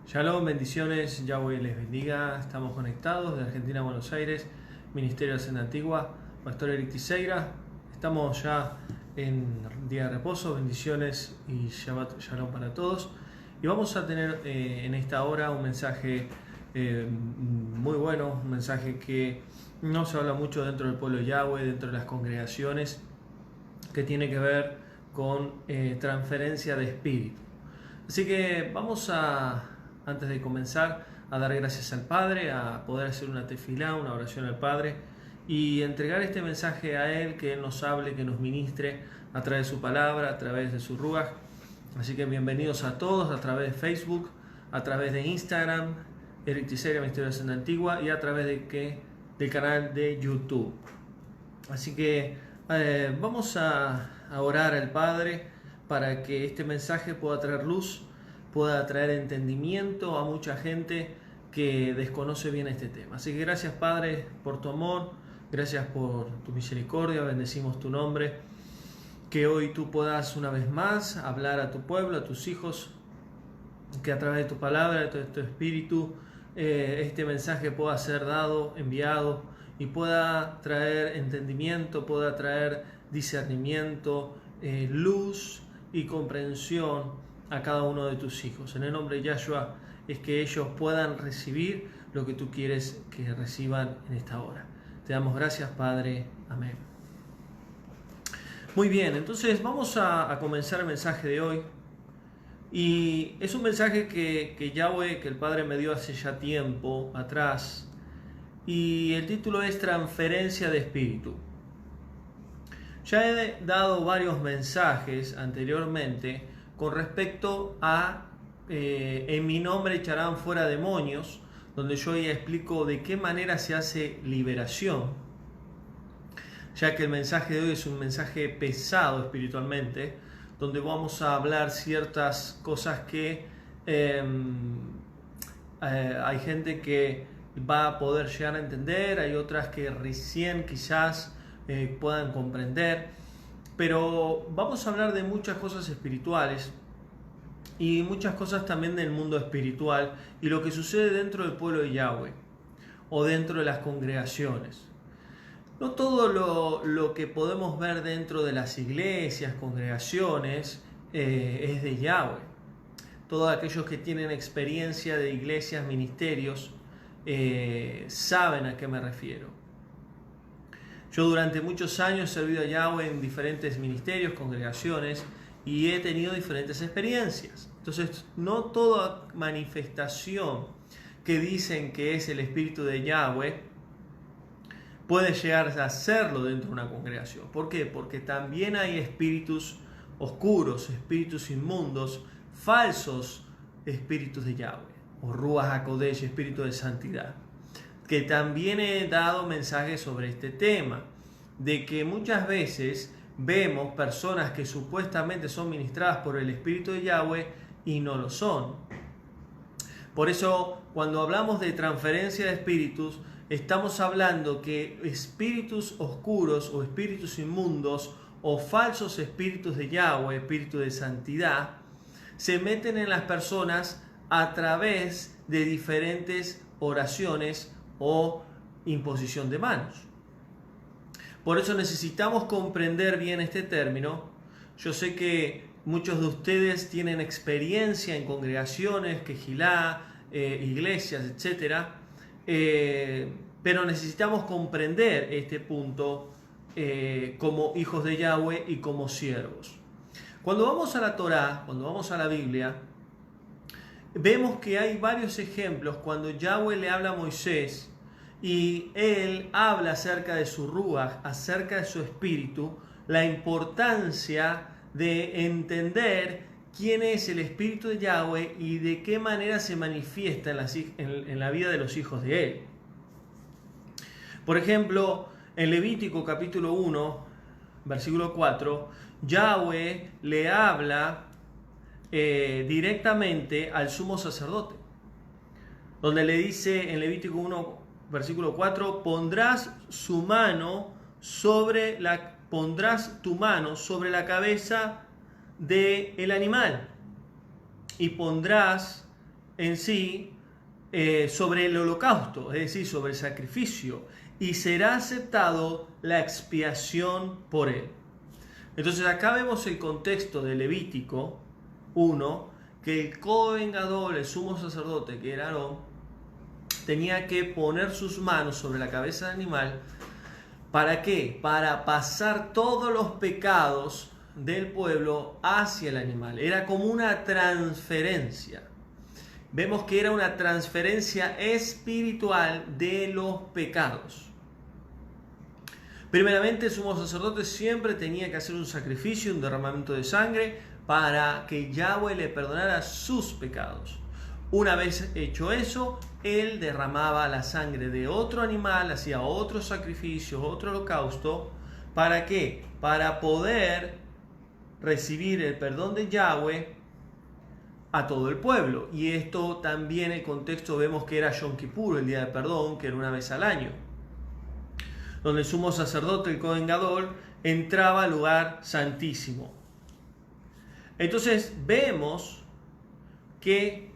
Shalom, bendiciones, Yahweh les bendiga. Estamos conectados de Argentina a Buenos Aires, Ministerio de Senda Antigua, Pastor Eric Tiseira. Estamos ya en día de reposo, bendiciones y Shabbat Shalom para todos. Y vamos a tener en esta hora un mensaje muy bueno, un mensaje que no se habla mucho dentro del pueblo de Yahweh, dentro de las congregaciones, que tiene que ver con transferencia de espíritu. Así que vamos a, antes de comenzar, a dar gracias al Padre, a poder hacer una tefilá, una oración al Padre y entregar este mensaje a Él, que Él nos hable, que nos ministre a través de su palabra, a través de su ruaj. Así que bienvenidos a todos a través de Facebook, a través de Instagram, Eric Tiseira, Ministerio de Senda Antigua, y a través del canal de YouTube. Así que vamos a orar al Padre para que este mensaje pueda traer luz, pueda traer entendimiento a mucha gente que desconoce bien este tema. Así que gracias, Padre, por tu amor, gracias por tu misericordia, bendecimos tu nombre, que hoy tú puedas una vez más hablar a tu pueblo, a tus hijos, que a través de tu palabra, de tu espíritu, este mensaje pueda ser dado, enviado, y pueda traer entendimiento, pueda traer discernimiento, luz y comprensión a cada uno de tus hijos. En el nombre de Yahshua es que ellos puedan recibir lo que tú quieres que reciban en esta hora. Te damos gracias, Padre. Amén. Muy bien, entonces vamos a comenzar el mensaje de hoy. Y es un mensaje que Yahweh, que el Padre me dio hace ya tiempo atrás. Y el título es Transferencia de Espíritu. Ya he dado varios mensajes anteriormente con respecto a en mi nombre echarán fuera demonios, donde yo ya explico de qué manera se hace liberación, ya que el mensaje de hoy es un mensaje pesado espiritualmente, donde vamos a hablar ciertas cosas que hay gente que va a poder llegar a entender, hay otras que recién quizás puedan comprender, pero vamos a hablar de muchas cosas espirituales y muchas cosas también del mundo espiritual y lo que sucede dentro del pueblo de Yahweh o dentro de las congregaciones. No todo lo que podemos ver dentro de las iglesias, congregaciones, es de Yahweh. Todos aquellos que tienen experiencia de iglesias, ministerios, saben a qué me refiero. Yo durante muchos años he servido a Yahweh en diferentes ministerios, congregaciones, y he tenido diferentes experiencias. Entonces, no toda manifestación que dicen que es el Espíritu de Yahweh puede llegar a serlo dentro de una congregación. ¿Por qué? Porque también hay espíritus oscuros, espíritus inmundos, falsos espíritus de Yahweh, o Ruach HaKodesh, espíritu de santidad, que también he dado mensajes sobre este tema, de que muchas veces vemos personas que supuestamente son ministradas por el Espíritu de Yahweh y no lo son. Por eso, cuando hablamos de transferencia de espíritus, estamos hablando que espíritus oscuros o espíritus inmundos o falsos espíritus de Yahweh, espíritu de santidad, se meten en las personas a través de diferentes oraciones o imposición de manos. Por eso necesitamos comprender bien este término. Yo sé que muchos de ustedes tienen experiencia en congregaciones, quejilá, iglesias, etc. Pero necesitamos comprender este punto como hijos de Yahweh y como siervos. Cuando vamos a la Torá, cuando vamos a la Biblia, vemos que hay varios ejemplos cuando Yahweh le habla a Moisés y él habla acerca de su ruaj, acerca de su espíritu, la importancia de entender quién es el espíritu de Yahweh y de qué manera se manifiesta en la vida de los hijos de él. Por ejemplo, en Levítico capítulo 1, versículo 4, Yahweh le habla directamente al sumo sacerdote, donde le dice en Levítico 1, versículo 4, pondrás tu mano sobre la cabeza del animal y pondrás en sí sobre el holocausto, es decir, sobre el sacrificio, y será aceptado la expiación por él. Entonces acá vemos el contexto de Levítico 1, que el Cohen Gadol, el sumo sacerdote, que era Aarón, tenía que poner sus manos sobre la cabeza del animal. ¿Para qué? Para pasar todos los pecados del pueblo hacia el animal. Era como una transferencia. Vemos que era una transferencia espiritual de los pecados. Primeramente, el sumo sacerdote siempre tenía que hacer un sacrificio, un derramamiento de sangre, para que Yahweh le perdonara sus pecados. Una vez hecho eso, él derramaba la sangre de otro animal, hacía otro sacrificio, otro holocausto. ¿Para qué? Para poder recibir el perdón de Yahweh a todo el pueblo. Y esto también, en el contexto, vemos que era Yom Kippur, el día de perdón, que era una vez al año, donde el sumo sacerdote, el Cohen Gadol, entraba al lugar santísimo. Entonces vemos que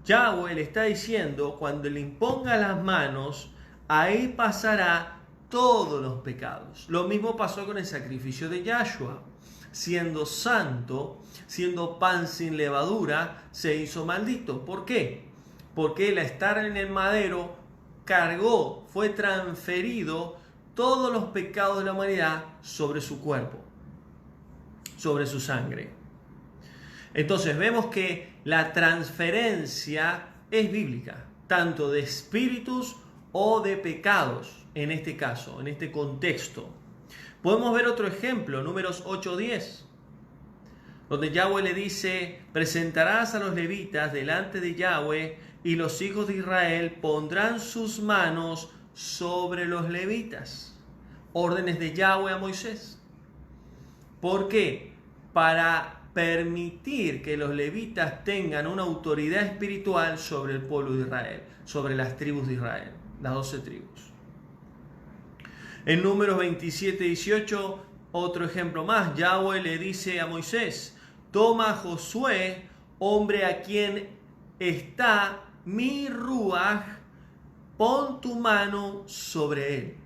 Yahweh le está diciendo, cuando le imponga las manos, ahí pasará todos los pecados. Lo mismo pasó con el sacrificio de Yahshua. Siendo santo, siendo pan sin levadura, se hizo maldito. ¿Por qué? Porque al estar en el madero, cargó, fue transferido todos los pecados de la humanidad sobre su cuerpo, sobre su sangre. Entonces vemos que la transferencia es bíblica, tanto de espíritus o de pecados, en este caso, en este contexto. Podemos ver otro ejemplo, Números 8:10, donde Yahweh le dice: presentarás a los levitas delante de Yahweh, y los hijos de Israel pondrán sus manos sobre los levitas. Órdenes de Yahweh a Moisés. ¿Por qué? Para permitir que los levitas tengan una autoridad espiritual sobre el pueblo de Israel, sobre las tribus de Israel, las 12 tribus. En Números 27:18, otro ejemplo más, Yahweh le dice a Moisés: toma a Josué, hombre a quien está mi ruaj, pon tu mano sobre él.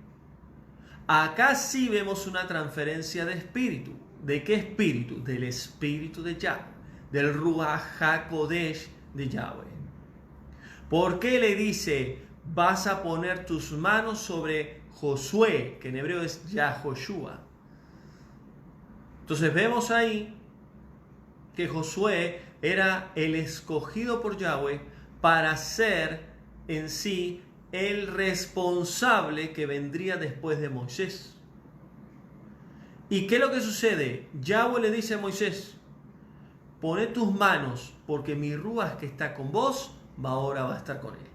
Acá sí vemos una transferencia de espíritu. ¿De qué espíritu? Del espíritu de Yahweh, del ruaj HaKodesh de Yahweh. ¿Por qué le dice: vas a poner tus manos sobre Josué, que en hebreo es Yahoshua? Entonces vemos ahí que Josué era el escogido por Yahweh para ser en sí el responsable que vendría después de Moisés. ¿Y qué es lo que sucede? Yahweh le dice a Moisés: poné tus manos, porque mi ruaj que está con vos ahora va a estar con él.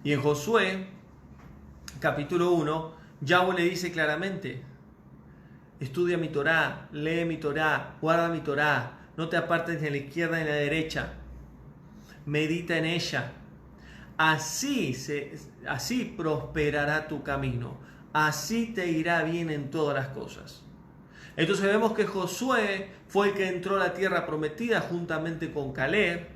Y en Josué, capítulo 1, Yahweh le dice claramente: estudia mi Torá, lee mi Torá, guarda mi Torá, no te apartes ni a la izquierda ni a la derecha, medita en ella. Así prosperará tu camino, así te irá bien en todas las cosas. Entonces vemos que Josué fue el que entró a la tierra prometida juntamente con Caleb.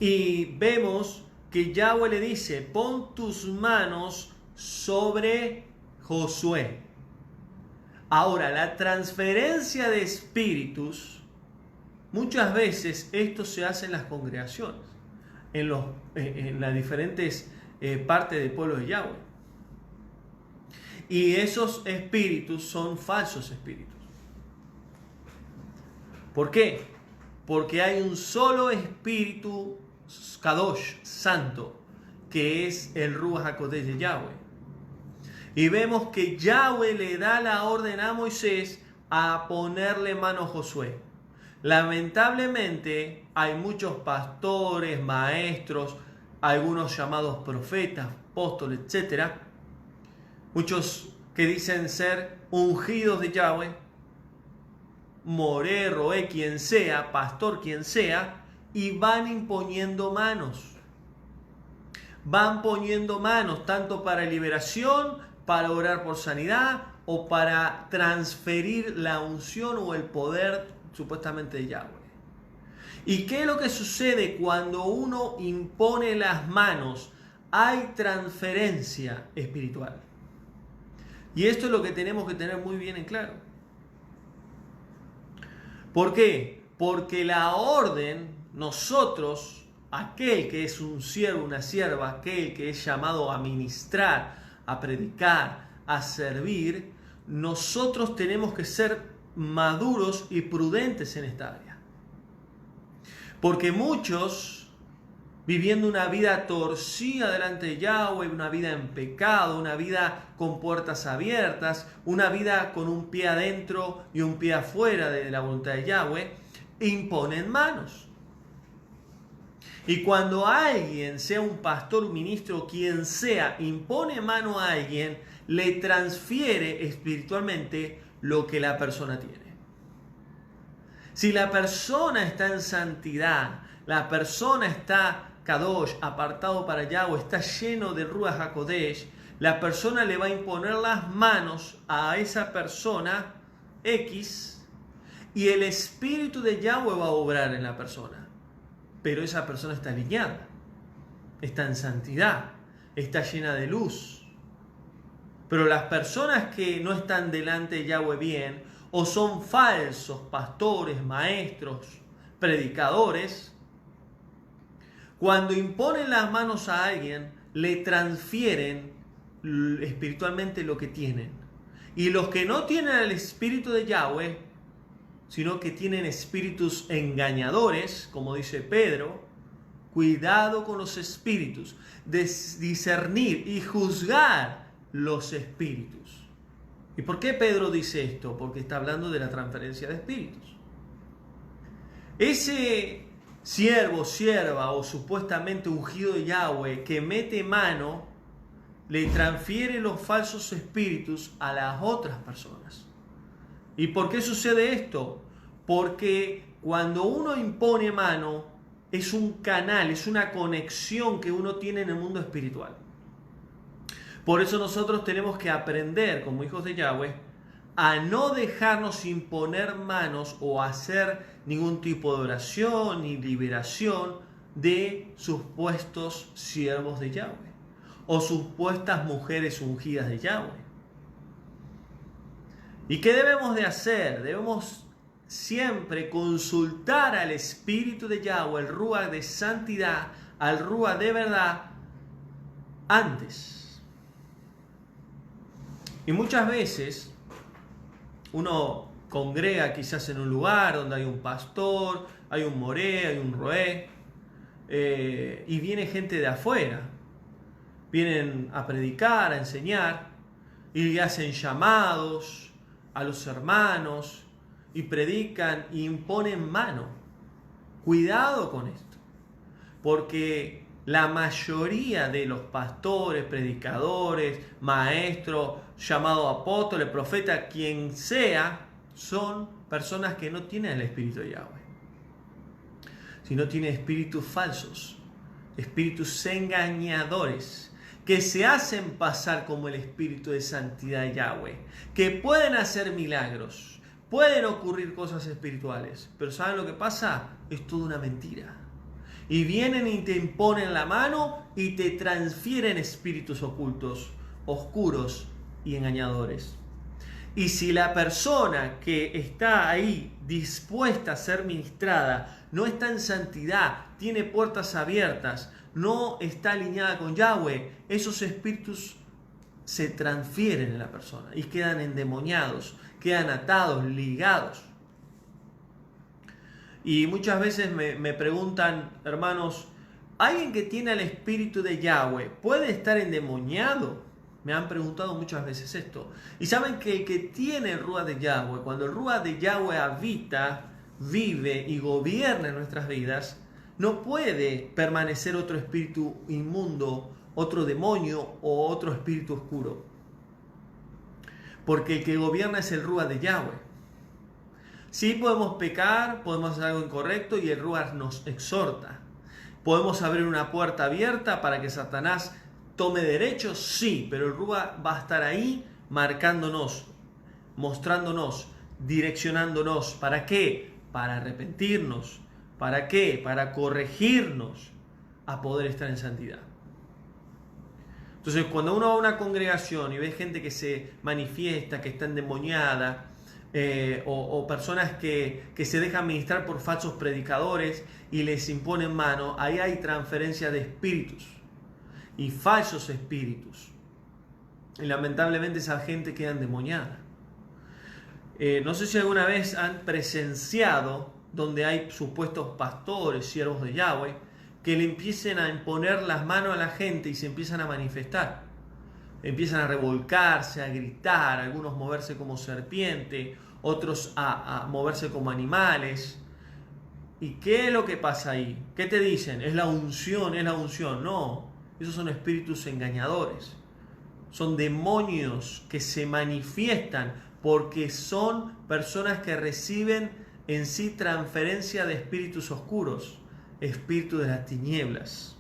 Y vemos que Yahweh le dice: pon tus manos sobre Josué. Ahora, la transferencia de espíritus, muchas veces esto se hace en las congregaciones, en las diferentes partes del pueblo de Yahweh. Y esos espíritus son falsos espíritus. ¿Por qué? Porque hay un solo espíritu Kadosh, santo, que es el Ruach HaKodesh de Yahweh. Y vemos que Yahweh le da la orden a Moisés a ponerle mano a Josué. Lamentablemente hay muchos pastores, maestros, algunos llamados profetas, apóstoles, etc. Muchos que dicen ser ungidos de Yahweh, moré, roé, quien sea, pastor, quien sea, y van imponiendo manos. Van poniendo manos tanto para liberación, para orar por sanidad o para transferir la unción o el poder supuestamente de Yahweh. ¿Y qué es lo que sucede cuando uno impone las manos? Hay transferencia espiritual. Y esto es lo que tenemos que tener muy bien en claro. ¿Por qué? Porque la orden, nosotros, aquel que es un siervo, una sierva, aquel que es llamado a ministrar, a predicar, a servir, nosotros tenemos que ser maduros y prudentes en esta área. Porque muchos, viviendo una vida torcida delante de Yahweh, una vida en pecado, una vida con puertas abiertas, una vida con un pie adentro y un pie afuera de la voluntad de Yahweh, imponen manos. Y cuando alguien, sea un pastor, un ministro, quien sea, impone mano a alguien, le transfiere espiritualmente lo que la persona tiene. Si la persona está en santidad, la persona está Kadosh, apartado para Yahweh, está lleno de Ruach HaKodesh, la persona le va a imponer las manos a esa persona X y el Espíritu de Yahweh va a obrar en la persona. Pero esa persona está alineada, está en santidad, está llena de luz. Pero las personas que no están delante de Yahweh bien, o son falsos pastores, maestros, predicadores, cuando imponen las manos a alguien, le transfieren espiritualmente lo que tienen. Y los que no tienen el Espíritu de Yahweh, sino que tienen espíritus engañadores, como dice Pedro, cuidado con los espíritus, discernir y juzgar los espíritus. ¿Y por qué Pedro dice esto? Porque está hablando de la transferencia de espíritus. Ese siervo, sierva o supuestamente ungido de Yahweh que mete mano, le transfiere los falsos espíritus a las otras personas. ¿Y por qué sucede esto? Porque cuando uno impone mano, es un canal, es una conexión que uno tiene en el mundo espiritual. Por eso nosotros tenemos que aprender, como hijos de Yahweh, a no dejarnos imponer manos o hacer ningún tipo de oración ni liberación de supuestos siervos de Yahweh o supuestas mujeres ungidas de Yahweh. ¿Y qué debemos de hacer? Debemos siempre consultar al Espíritu de Yahweh, el Ruach de santidad, al Ruach de verdad, antes. Y muchas veces uno congrega quizás en un lugar donde hay un pastor, hay un moré, hay un roé, y viene gente de afuera. Vienen a predicar, a enseñar, y hacen llamados a los hermanos, y predican y imponen mano. Cuidado con esto, porque la mayoría de los pastores, predicadores, maestros, llamados apóstoles, profetas, quien sea, son personas que no tienen el Espíritu de Yahweh, sino tienen espíritus falsos, espíritus engañadores, que se hacen pasar como el Espíritu de santidad de Yahweh, que pueden hacer milagros, pueden ocurrir cosas espirituales, pero ¿saben lo que pasa? Es toda una mentira. Y vienen y te imponen la mano y te transfieren espíritus ocultos, oscuros y engañadores. Y si la persona que está ahí dispuesta a ser ministrada no está en santidad, tiene puertas abiertas, no está alineada con Yahweh, esos espíritus se transfieren en la persona y quedan endemoniados, quedan atados, ligados. Y muchas veces me preguntan, hermanos, ¿alguien que tiene el espíritu de Yahweh puede estar endemoniado? Me han preguntado muchas veces esto. Y saben que el que tiene el Ruach de Yahweh, cuando el Ruach de Yahweh habita, vive y gobierna en nuestras vidas, no puede permanecer otro espíritu inmundo, otro demonio o otro espíritu oscuro. Porque el que gobierna es el Ruach de Yahweh. Sí podemos pecar, podemos hacer algo incorrecto y el Ruach nos exhorta. ¿Podemos abrir una puerta abierta para que Satanás tome derechos? Sí, pero el Ruach va a estar ahí marcándonos, mostrándonos, direccionándonos. ¿Para qué? Para arrepentirnos, ¿Para qué? Para corregirnos a poder estar en santidad. Entonces, cuando uno va a una congregación y ve gente que se manifiesta, que está endemoniada, o personas que se dejan ministrar por falsos predicadores y les imponen mano, ahí hay transferencia de espíritus y falsos espíritus. Y lamentablemente esa gente queda endemoniada. No sé si alguna vez han presenciado donde hay supuestos pastores, siervos de Yahweh, que le empiecen a imponer las manos a la gente y se empiezan a manifestar. Empiezan a revolcarse, a gritar, algunos moverse como serpiente, otros a moverse como animales. ¿Y qué es lo que pasa ahí? ¿Qué te dicen? Es la unción, es la unción. No, esos son espíritus engañadores. Son demonios que se manifiestan porque son personas que reciben en sí transferencia de espíritus oscuros, espíritus de las tinieblas.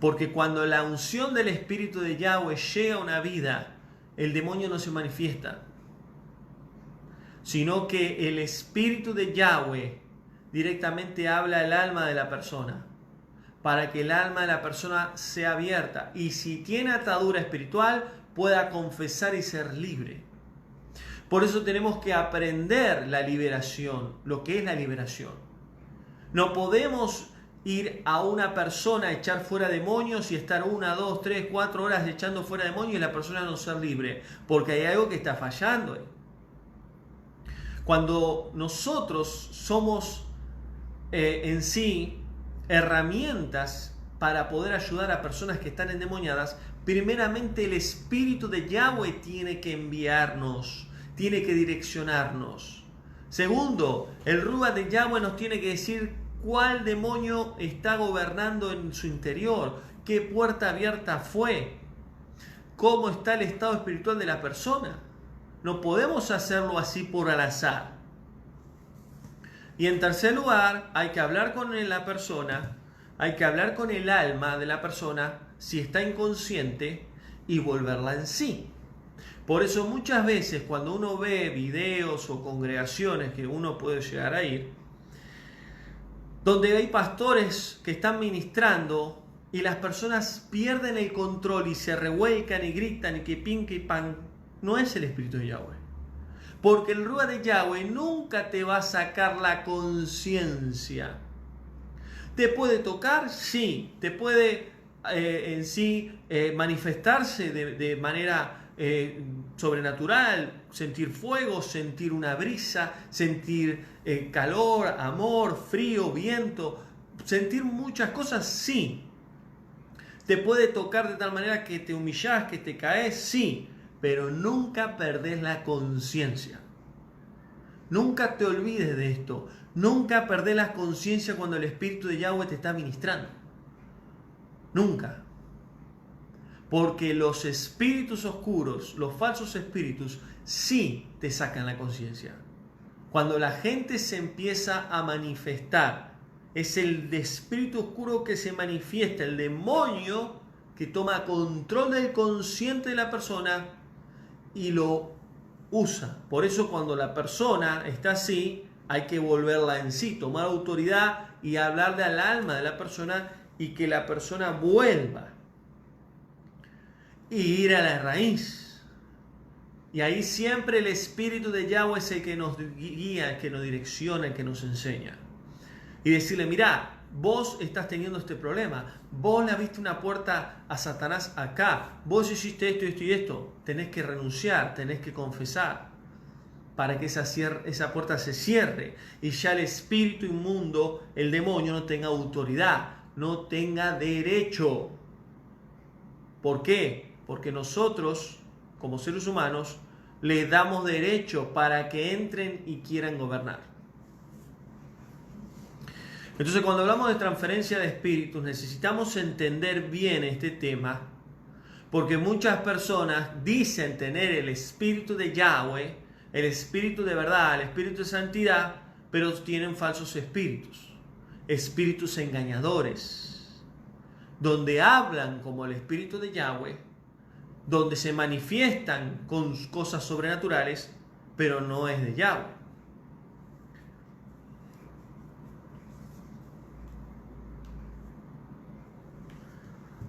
Porque cuando la unción del Espíritu de Yahweh llega a una vida, el demonio no se manifiesta, sino que el Espíritu de Yahweh directamente habla al alma de la persona, para que el alma de la persona sea abierta y si tiene atadura espiritual pueda confesar y ser libre. Por eso tenemos que aprender la liberación, lo que es la liberación. No podemos ir a una persona a echar fuera demonios y estar 1, 2, 3, 4 horas echando fuera demonios y la persona no ser libre, porque hay algo que está fallando ahí. Cuando nosotros somos en sí herramientas para poder ayudar a personas que están endemoniadas, primeramente el Espíritu de Yahweh tiene que enviarnos, tiene que direccionarnos. Segundo, el Ruach de Yahweh nos tiene que decir cuál demonio está gobernando en su interior, qué puerta abierta fue, cómo está el estado espiritual de la persona. No podemos hacerlo así por al azar. Y en tercer lugar, hay que hablar con la persona, hay que hablar con el alma de la persona si está inconsciente y volverla en sí. Por eso muchas veces cuando uno ve videos o congregaciones que uno puede llegar a ir, donde hay pastores que están ministrando y las personas pierden el control y se revuelcan y gritan y que pin, que pan, no es el Espíritu de Yahweh. Porque el Ruach de Yahweh nunca te va a sacar la conciencia. ¿Te puede tocar? Sí. ¿Te puede en sí manifestarse de manera sobrenatural? Sentir fuego, sentir una brisa, sentir calor, amor, frío, viento. Sentir muchas cosas, sí. ¿Te puede tocar de tal manera que te humillás, que te caes? Sí. Pero nunca perdés la conciencia. Nunca te olvides de esto. Nunca perdés la conciencia cuando el Espíritu de Yahweh te está ministrando. Nunca. Porque los espíritus oscuros, los falsos espíritus, sí te sacan la conciencia. Cuando la gente se empieza a manifestar, es el espíritu oscuro que se manifiesta, el demonio que toma control del consciente de la persona y lo usa. Por eso cuando la persona está así, hay que volverla en sí, tomar autoridad y hablarle al alma de la persona y que la persona vuelva y ir a la raíz. Y ahí siempre el Espíritu de Yahweh es el que nos guía, el que nos direcciona, el que nos enseña. Y decirle, mirá, vos estás teniendo este problema, vos le abriste una puerta a Satanás acá, vos hiciste esto, esto y esto, tenés que renunciar, tenés que confesar, para que esa puerta se cierre y ya el espíritu inmundo, el demonio, no tenga autoridad, no tenga derecho. ¿Por qué? Porque nosotros, como seres humanos, le damos derecho para que entren y quieran gobernar. Entonces, cuando hablamos de transferencia de espíritus, necesitamos entender bien este tema, porque muchas personas dicen tener el Espíritu de Yahweh, el Espíritu de verdad, el Espíritu de santidad, pero tienen falsos espíritus, espíritus engañadores, donde hablan como el Espíritu de Yahweh, donde se manifiestan con cosas sobrenaturales, pero no es de Yahweh.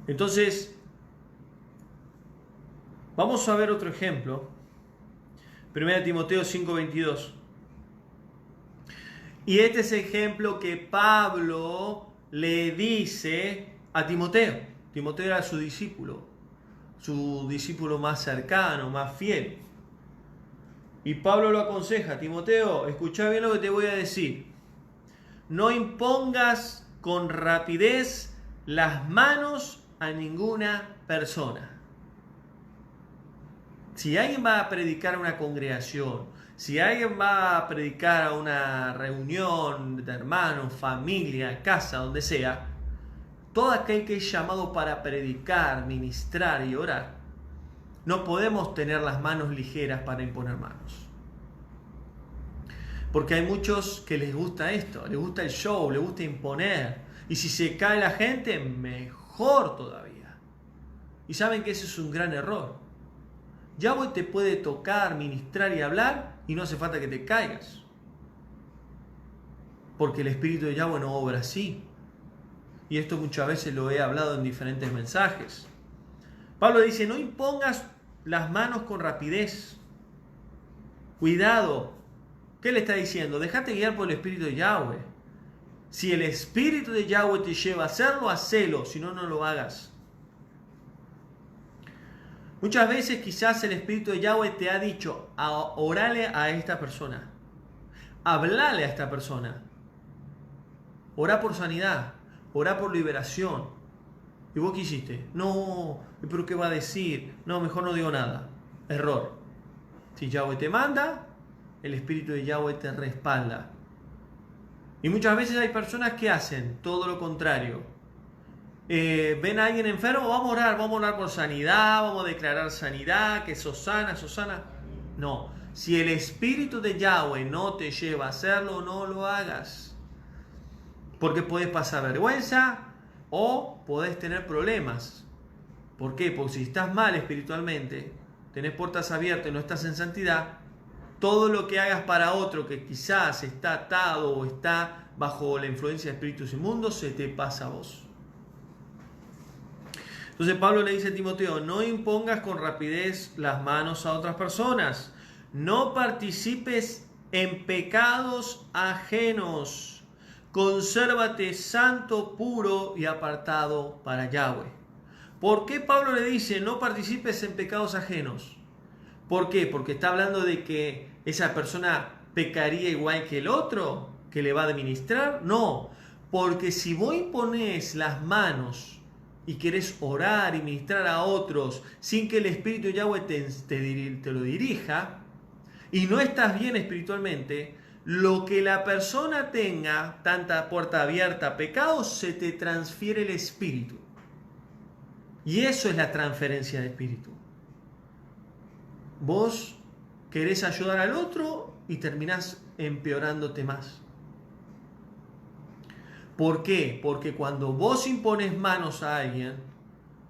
Entonces, vamos a ver otro ejemplo. 1 Timoteo 5:22. Y este es el ejemplo que Pablo le dice a Timoteo. Timoteo era su discípulo más cercano, más fiel. Y Pablo lo aconseja: Timoteo, escucha bien lo que te voy a decir. No impongas con rapidez las manos a ninguna persona. Si alguien va a predicar a una congregación, si alguien va a predicar a una reunión de hermanos, familia, casa, donde sea, todo aquel que es llamado para predicar, ministrar y orar, no podemos tener las manos ligeras para imponer manos. Porque hay muchos que les gusta esto, les gusta el show, les gusta imponer. Y si se cae la gente, mejor todavía. Y saben que ese es un gran error. Yahweh te puede tocar, ministrar y hablar y no hace falta que te caigas. Porque el Espíritu de Yahweh no obra así. Y esto muchas veces lo he hablado en diferentes mensajes. Pablo dice: no impongas las manos con rapidez. Cuidado. ¿Qué le está diciendo? Déjate guiar por el Espíritu de Yahweh. Si el Espíritu de Yahweh te lleva a hacerlo, hacelo. Si no, no lo hagas. Muchas veces quizás el Espíritu de Yahweh te ha dicho: orale a esta persona, hablale a esta persona, orá por sanidad, orá por liberación. ¿Y vos qué hiciste? No, pero ¿qué va a decir? No, mejor no digo nada. Error. Si Yahweh te manda, el Espíritu de Yahweh te respalda. Y muchas veces hay personas que hacen todo lo contrario. Ven a alguien enfermo, vamos a orar por sanidad, vamos a declarar sanidad, que sos sana. No, si el Espíritu de Yahweh no te lleva a hacerlo, no lo hagas. Porque podés pasar vergüenza o podés tener problemas. ¿Por qué? Porque si estás mal espiritualmente, tenés puertas abiertas y no estás en santidad, todo lo que hagas para otro que quizás está atado o está bajo la influencia de espíritus inmundos, se te pasa a vos. Entonces Pablo le dice a Timoteo: no impongas con rapidez las manos a otras personas. No participes en pecados ajenos. Consérvate santo, puro y apartado para Yahweh. ¿Por qué Pablo le dice: no participes en pecados ajenos? ¿Por qué? Porque está hablando de que esa persona pecaría igual que el otro, que le va a administrar. No, porque si vos imponés las manos y querés orar y ministrar a otros sin que el Espíritu de Yahweh te lo dirija, y no estás bien espiritualmente, lo que la persona tenga, tanta puerta abierta a pecados, se te transfiere el Espíritu. Y eso es la transferencia de Espíritu. Vos querés ayudar al otro y terminás empeorándote más. ¿Por qué? Porque cuando vos impones manos a alguien,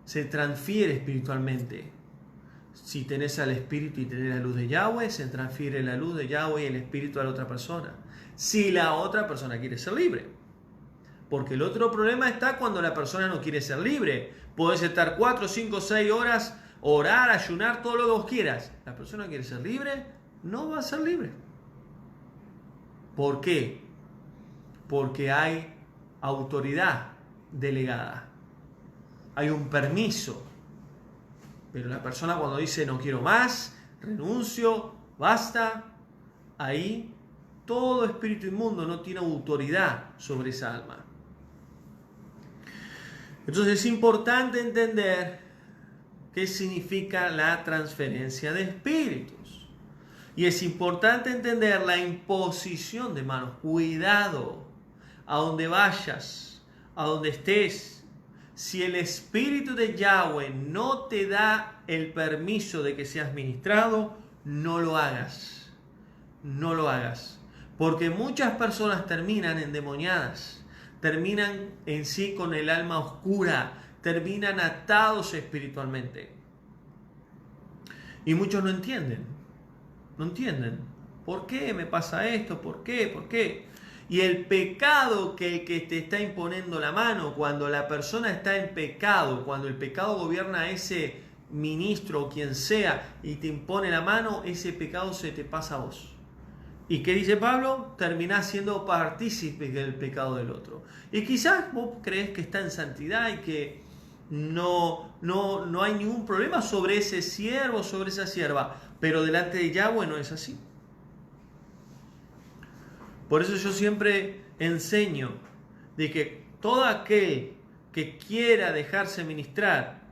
se transfiere espiritualmente. Si tenés al Espíritu y tenés la luz de Yahweh, se transfiere la luz de Yahweh y el Espíritu a la otra persona. Si la otra persona quiere ser libre. Porque el otro problema está cuando la persona no quiere ser libre. Podés estar 4, 5, 6 horas, orar, ayunar, todo lo que vos quieras. La persona quiere ser libre, no va a ser libre. ¿Por qué? Porque hay autoridad delegada. Hay un permiso. Pero la persona cuando dice no quiero más, renuncio, basta, ahí todo espíritu inmundo no tiene autoridad sobre esa alma. Entonces es importante entender qué significa la transferencia de espíritus. Y es importante entender la imposición de manos. Cuidado. A donde vayas, a donde estés, si el Espíritu de Yahweh no te da el permiso de que seas ministrado, no lo hagas. No lo hagas. Porque muchas personas terminan endemoniadas, terminan en sí con el alma oscura, terminan atados espiritualmente. Y muchos no entienden. No entienden. ¿Por qué me pasa esto? ¿Por qué? ¿Por qué? Y el pecado que te está imponiendo la mano, cuando la persona está en pecado, cuando el pecado gobierna a ese ministro o quien sea y te impone la mano, ese pecado se te pasa a vos. ¿Y qué dice Pablo? Terminás siendo partícipe del pecado del otro. Y quizás vos crees que está en santidad y que no hay ningún problema sobre ese siervo, sobre esa sierva, pero delante de Yahweh no es así. Por eso yo siempre enseño de que todo aquel que quiera dejarse ministrar,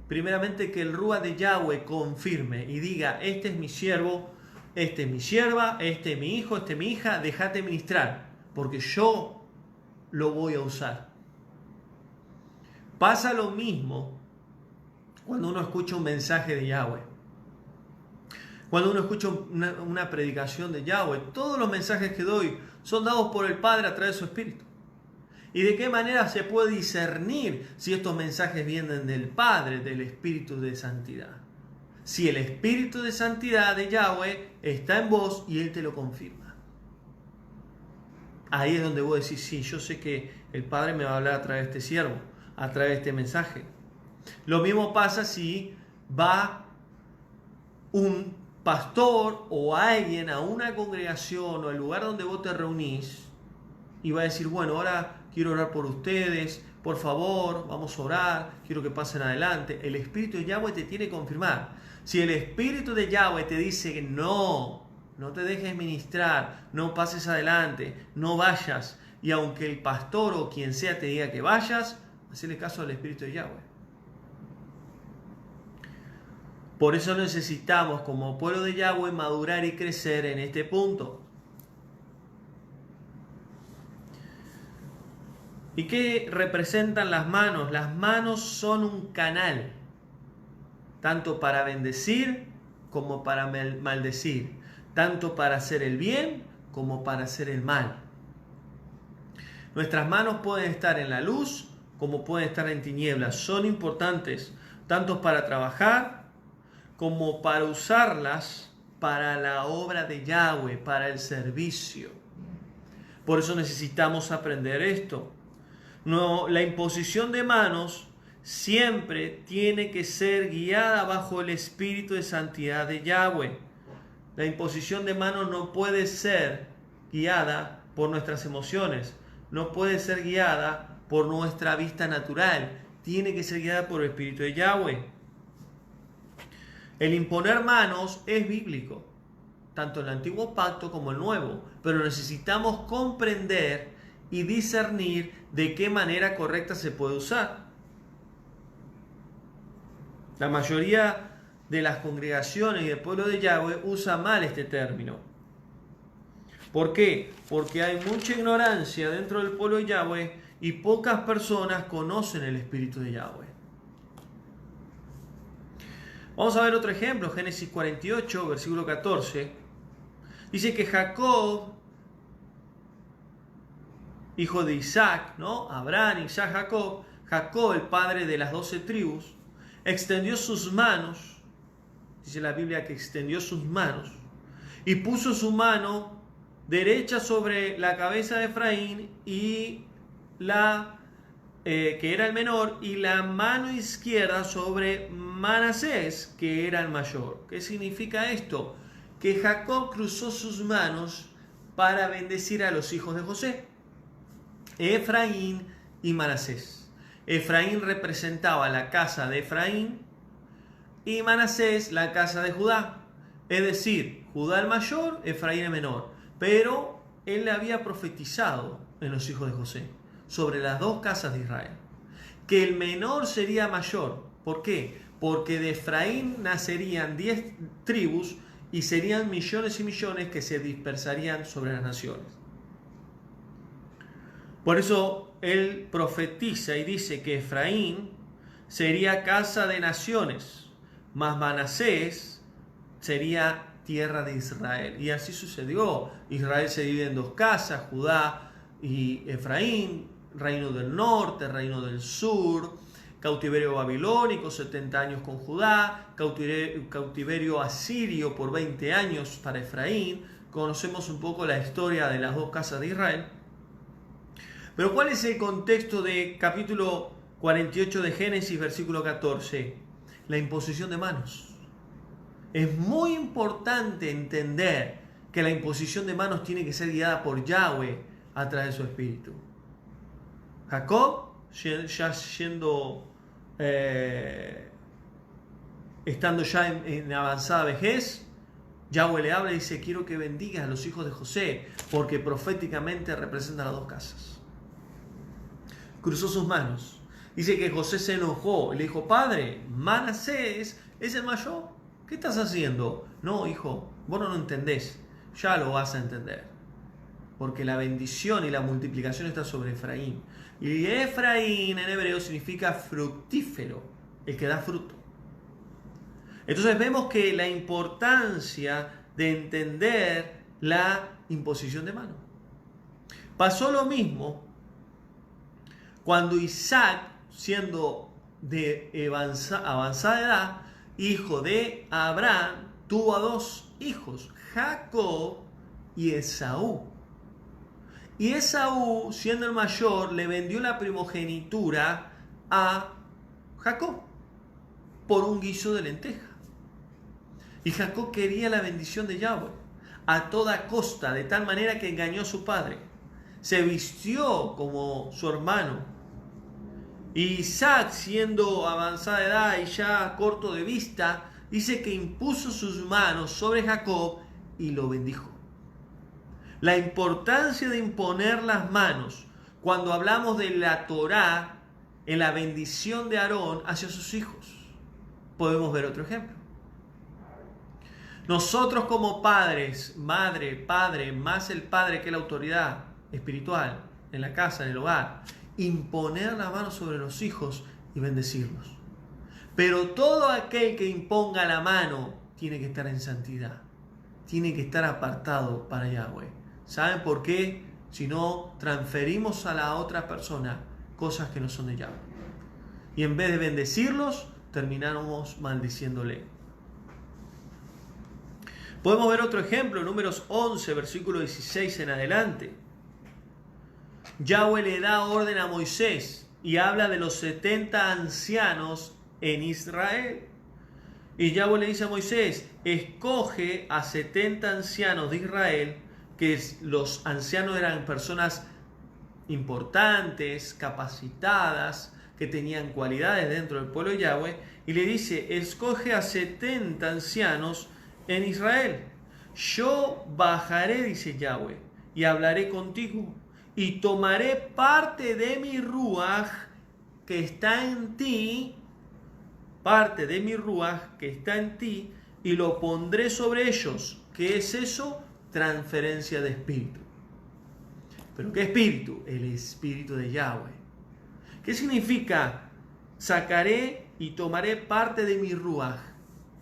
primeramente que el Rúa de Yahweh confirme y diga, este es mi siervo, este es mi sierva, este es mi hijo, este es mi hija, déjate ministrar, porque yo lo voy a usar. Pasa lo mismo cuando uno escucha un mensaje de Yahweh. Cuando uno escucha una predicación de Yahweh, todos los mensajes que doy son dados por el Padre a través de su Espíritu. ¿Y de qué manera se puede discernir si estos mensajes vienen del Padre, del Espíritu de Santidad? Si el Espíritu de Santidad de Yahweh está en vos y Él te lo confirma. Ahí es donde vos decís, sí, yo sé que el Padre me va a hablar a través de este siervo, a través de este mensaje. Lo mismo pasa si va un pastor o alguien a una congregación o al lugar donde vos te reunís y va a decir, bueno, ahora quiero orar por ustedes, por favor, vamos a orar, quiero que pasen adelante. El Espíritu de Yahweh te tiene que confirmar. Si el Espíritu de Yahweh te dice que no te dejes ministrar, no pases adelante, no vayas, y aunque el pastor o quien sea te diga que vayas, hacele caso al Espíritu de Yahweh. Por eso necesitamos como pueblo de Yahweh madurar y crecer en este punto. ¿Y qué representan las manos? Las manos son un canal, tanto para bendecir como para maldecir, tanto para hacer el bien como para hacer el mal. Nuestras manos pueden estar en la luz como pueden estar en tinieblas. Son importantes tanto para trabajar como para usarlas para la obra de Yahweh, para el servicio. Por eso necesitamos aprender esto. No, la imposición de manos siempre tiene que ser guiada bajo el Espíritu de Santidad de Yahweh. La imposición de manos no puede ser guiada por nuestras emociones, no puede ser guiada por nuestra vista natural, tiene que ser guiada por el Espíritu de Yahweh. El imponer manos es bíblico, tanto el antiguo pacto como el nuevo, pero necesitamos comprender y discernir de qué manera correcta se puede usar. La mayoría de las congregaciones y del pueblo de Yahweh usa mal este término. ¿Por qué? Porque hay mucha ignorancia dentro del pueblo de Yahweh y pocas personas conocen el Espíritu de Yahweh. Vamos a ver otro ejemplo, Génesis 48, versículo 14. Dice que Jacob, hijo de Isaac, ¿no? Abraham, Isaac, Jacob, el padre de las 12 tribus, extendió sus manos, dice la Biblia que extendió sus manos, y puso su mano derecha sobre la cabeza de Efraín y que era el menor, y la mano izquierda sobre Manasés, que era el mayor. ¿Qué significa esto? Que Jacob cruzó sus manos para bendecir a los hijos de José, Efraín y Manasés. Efraín representaba la casa de Efraín y Manasés la casa de Judá. Es decir, Judá el mayor, Efraín el menor. Pero él le había profetizado en los hijos de José sobre las dos casas de Israel, que el menor sería mayor. ¿Por qué? Porque de Efraín nacerían 10 tribus y serían millones y millones que se dispersarían sobre las naciones. Por eso él profetiza y dice que Efraín sería casa de naciones, mas Manasés sería tierra de Israel. Y así sucedió. Israel se divide en dos casas, Judá y Efraín, reino del norte, reino del sur, cautiverio babilónico, 70 años con Judá, cautiverio asirio por 20 años para Efraín. Conocemos un poco la historia de las dos casas de Israel. Pero ¿cuál es el contexto de capítulo 48 de Génesis, versículo 14? La imposición de manos. Es muy importante entender que la imposición de manos tiene que ser guiada por Yahweh a través de su espíritu. Jacob, ya estando ya en avanzada vejez, Yahweh le habla y dice: quiero que bendigas a los hijos de José, porque proféticamente representan las dos casas. Cruzó sus manos. Dice que José se enojó y le dijo: padre, Manasés es el mayor. ¿Qué estás haciendo? No, hijo, vos no lo entendés. Ya lo vas a entender. Porque la bendición y la multiplicación está sobre Efraín. Y Efraín en hebreo significa fructífero, el que da fruto. Entonces vemos que la importancia de entender la imposición de mano. Pasó lo mismo cuando Isaac, siendo de avanzada edad, hijo de Abraham, tuvo a dos hijos, Jacob y Esaú. Y Esaú, siendo el mayor, le vendió la primogenitura a Jacob por un guiso de lenteja. Y Jacob quería la bendición de Yahweh a toda costa, de tal manera que engañó a su padre. Se vistió como su hermano. Y Isaac, siendo avanzada de edad y ya corto de vista, dice que impuso sus manos sobre Jacob y lo bendijo. La importancia de imponer las manos cuando hablamos de la Torá en la bendición de Aarón hacia sus hijos. Podemos ver otro ejemplo. Nosotros como padres, madre, padre, más el padre que es la autoridad espiritual en la casa, en el hogar, imponer la mano sobre los hijos y bendecirlos. Pero todo aquel que imponga la mano tiene que estar en santidad, tiene que estar apartado para Yahweh. ¿Saben por qué? Si no, transferimos a la otra persona cosas que no son de Yahweh. Y en vez de bendecirlos, terminamos maldiciéndole. Podemos ver otro ejemplo, Números 11, versículo 16 en adelante. Yahweh le da orden a Moisés y habla de los 70 ancianos en Israel. Y Yahweh le dice a Moisés: escoge a 70 ancianos de Israel, que los ancianos eran personas importantes, capacitadas, que tenían cualidades dentro del pueblo de Yahweh, y le dice: escoge a 70 ancianos en Israel. Yo bajaré, dice Yahweh, y hablaré contigo, y tomaré parte de mi ruaj que está en ti, parte de mi ruaj que está en ti, y lo pondré sobre ellos. ¿Qué es eso? Transferencia de espíritu. ¿Pero qué espíritu? El espíritu de Yahweh. ¿Qué significa? Sacaré y tomaré parte de mi ruaj,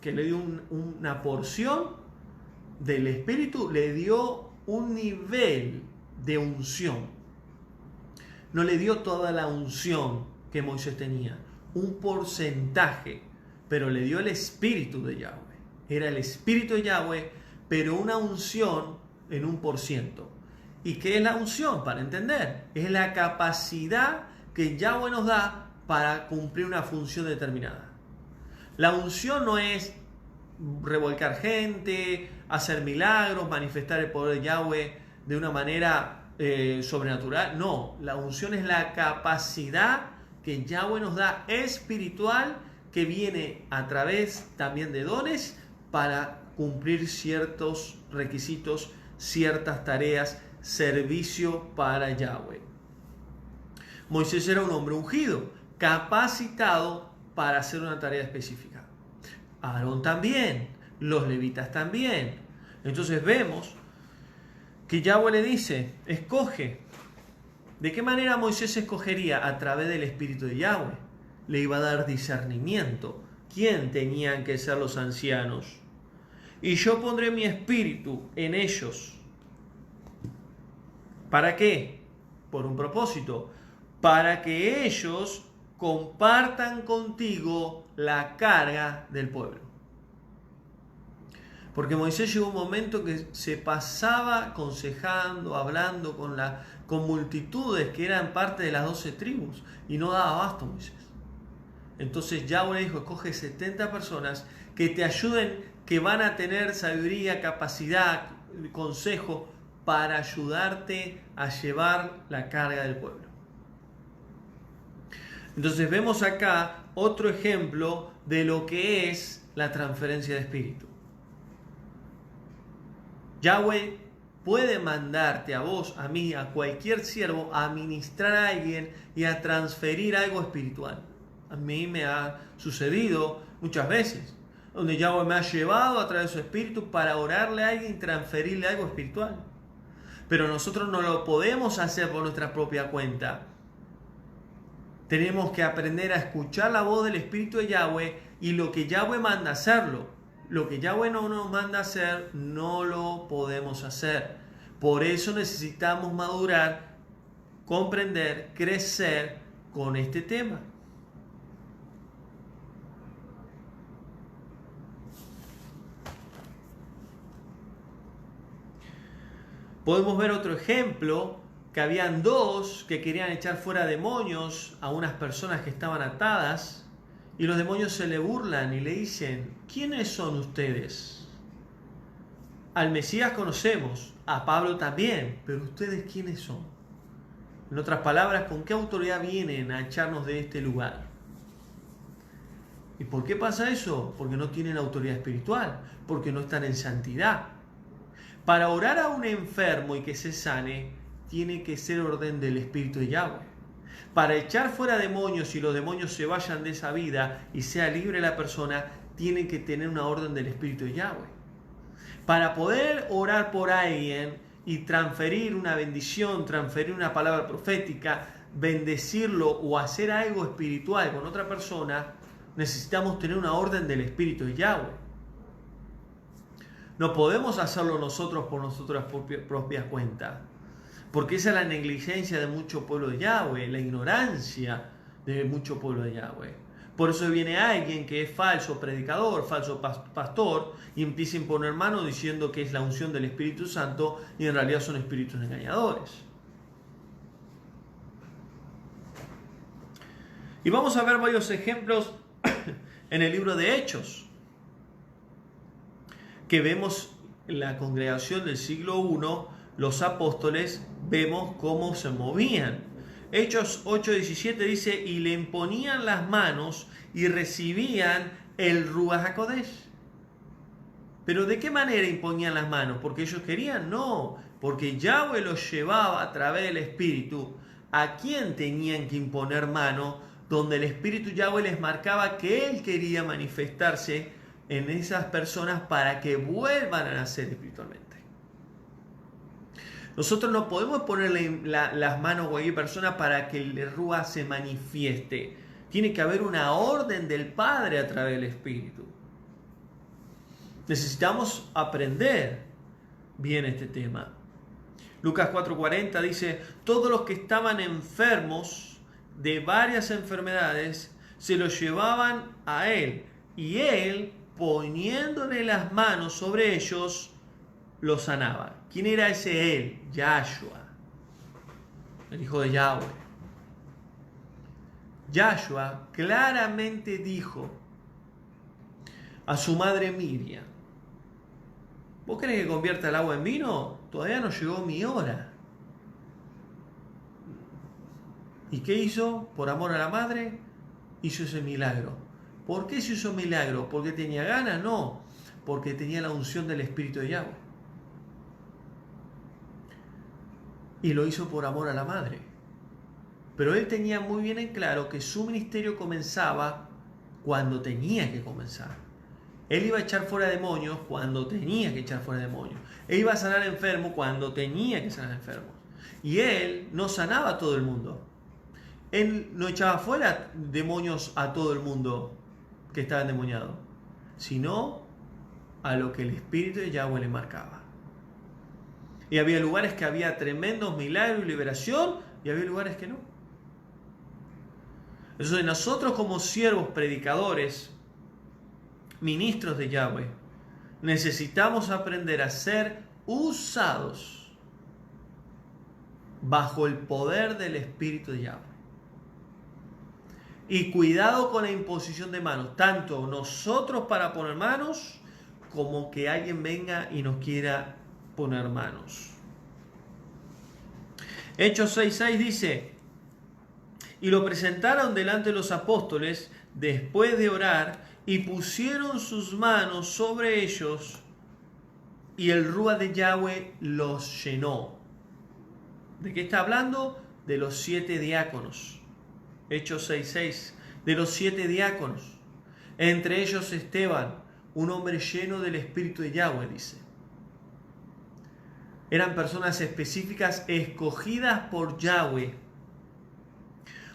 que le dio una porción del espíritu, le dio un nivel de unción. No le dio toda la unción que Moisés tenía, un porcentaje, pero le dio el espíritu de Yahweh. Era el espíritu de Yahweh, pero una unción en 1%. ¿Y qué es la unción? Para entender, es la capacidad que Yahweh nos da para cumplir una función determinada. La unción no es revolcar gente, hacer milagros, manifestar el poder de Yahweh de una manera sobrenatural. No, la unción es la capacidad que Yahweh nos da espiritual, que viene a través también de dones para cumplir ciertos requisitos, ciertas tareas, servicio para Yahweh. Moisés era un hombre ungido, capacitado para hacer una tarea específica. Aarón también, los levitas también. Entonces vemos que Yahweh le dice: escoge. ¿De qué manera Moisés escogería? A través del espíritu de Yahweh. Le iba a dar discernimiento. ¿Quién tenían que ser los ancianos? Y yo pondré mi espíritu en ellos. ¿Para qué? Por un propósito. Para que ellos compartan contigo la carga del pueblo. Porque Moisés llegó un momento que se pasaba aconsejando, hablando con con multitudes que eran parte de las 12 tribus y no daba abasto Moisés. Entonces Yahweh le dijo, escoge 70 personas que te ayuden, que van a tener sabiduría, capacidad, consejo para ayudarte a llevar la carga del pueblo. Entonces vemos acá otro ejemplo de lo que es la transferencia de espíritu. Yahweh puede mandarte a vos, a mí, a cualquier siervo a ministrar a alguien y a transferir algo espiritual. A mí me ha sucedido muchas veces, donde Yahweh me ha llevado a través de su espíritu para orarle a alguien y transferirle algo espiritual. Pero nosotros no lo podemos hacer por nuestra propia cuenta. Tenemos que aprender a escuchar la voz del Espíritu de Yahweh y lo que Yahweh manda hacerlo. Lo que Yahweh no nos manda hacer, no lo podemos hacer. Por eso necesitamos madurar, comprender, crecer con este tema. Podemos ver otro ejemplo, que habían dos que querían echar fuera demonios a unas personas que estaban atadas, y los demonios se le burlan y le dicen, ¿quiénes son ustedes? Al Mesías conocemos, a Pablo también, pero ¿ustedes quiénes son? En otras palabras, ¿con qué autoridad vienen a echarnos de este lugar? ¿Y por qué pasa eso? Porque no tienen autoridad espiritual, porque no están en santidad. Para orar a un enfermo y que se sane, tiene que ser orden del Espíritu de Yahweh. Para echar fuera demonios y los demonios se vayan de esa vida y sea libre la persona, tiene que tener una orden del Espíritu de Yahweh. Para poder orar por alguien y transferir una bendición, transferir una palabra profética, bendecirlo o hacer algo espiritual con otra persona, necesitamos tener una orden del Espíritu de Yahweh. No podemos hacerlo nosotros por nuestras propias cuentas, porque esa es la negligencia de mucho pueblo de Yahweh, la ignorancia de mucho pueblo de Yahweh. Por eso viene alguien que es falso predicador, falso pastor, y empieza a imponer mano diciendo que es la unción del Espíritu Santo, y en realidad son espíritus engañadores. Y vamos a ver varios ejemplos en el libro de Hechos, que vemos en la congregación del siglo I, los apóstoles, vemos cómo se movían. Hechos 8:17 dice, y le imponían las manos y recibían el Ruach HaKodesh. ¿Pero de qué manera imponían las manos? ¿Porque ellos querían? No, porque Yahweh los llevaba a través del Espíritu. ¿A quién tenían que imponer mano? Donde el Espíritu Yahweh les marcaba que Él quería manifestarse en esas personas para que vuelvan a nacer espiritualmente. Nosotros no podemos ponerle las manos a cualquier persona para que el Ruach se manifieste. Tiene que haber una orden del Padre a través del Espíritu. Necesitamos aprender bien este tema. Lucas 4:40 dice, todos los que estaban enfermos de varias enfermedades se los llevaban a Él, y Él, poniéndole las manos sobre ellos, los sanaba. ¿Quién era ese Él? Yahshua, el hijo de Yahweh. Yahshua claramente dijo a su madre Miriam, ¿vos querés que convierta el agua en vino? Todavía no llegó mi hora. ¿Y qué hizo? Por amor a la madre, hizo ese milagro. ¿Por qué se hizo milagro? ¿Porque tenía ganas? No, porque tenía la unción del Espíritu de Yahweh. Y lo hizo por amor a la madre. Pero él tenía muy bien en claro que su ministerio comenzaba cuando tenía que comenzar. Él iba a echar fuera demonios cuando tenía que echar fuera demonios. Él iba a sanar enfermos cuando tenía que sanar enfermos. Y él no sanaba a todo el mundo. Él no echaba fuera demonios a todo el mundo que estaba endemoniado, sino a lo que el Espíritu de Yahweh le marcaba. Y había lugares que había tremendos milagros y liberación, y había lugares que no. Entonces nosotros como siervos predicadores, ministros de Yahweh, necesitamos aprender a ser usados bajo el poder del Espíritu de Yahweh. Y cuidado con la imposición de manos, tanto nosotros para poner manos, como que alguien venga y nos quiera poner manos. Hechos 6:6 dice: y lo presentaron delante de los apóstoles después de orar, y pusieron sus manos sobre ellos, y el Rúa de Yahweh los llenó. ¿De qué está hablando? De los 7 diáconos. Hechos 6:6. De los 7 diáconos. Entre ellos Esteban, un hombre lleno del Espíritu de Yahweh, dice. Eran personas específicas escogidas por Yahweh.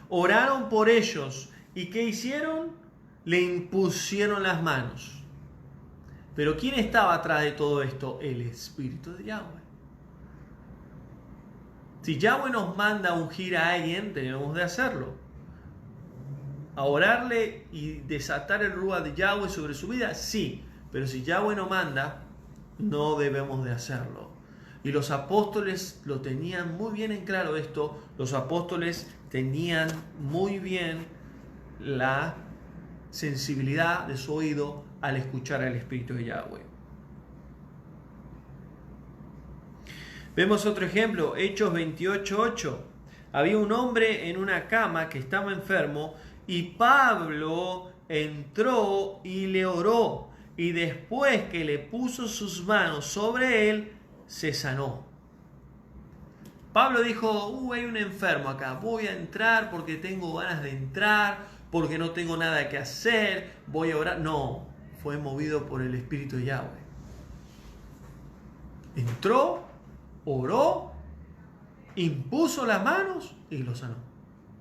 Oraron por ellos. ¿Y qué hicieron? Le impusieron las manos. Pero ¿quién estaba atrás de todo esto? El Espíritu de Yahweh. Si Yahweh nos manda a ungir a alguien, tenemos de hacerlo. A orarle y desatar el Rúa de Yahweh sobre su vida, sí. Pero si Yahweh nos manda, no debemos de hacerlo. Y los apóstoles lo tenían muy bien en claro esto. Los apóstoles tenían muy bien la sensibilidad de su oído al escuchar al Espíritu de Yahweh. Vemos otro ejemplo, Hechos 28:8. Había un hombre en una cama que estaba enfermo y Pablo entró y le oró, y después que le puso sus manos sobre él, se sanó. Pablo dijo: hay un enfermo acá, voy a entrar porque tengo ganas de entrar, porque no tengo nada que hacer, voy a orar. No, fue movido por el Espíritu de Yahweh. Entró, oró, impuso las manos y lo sanó.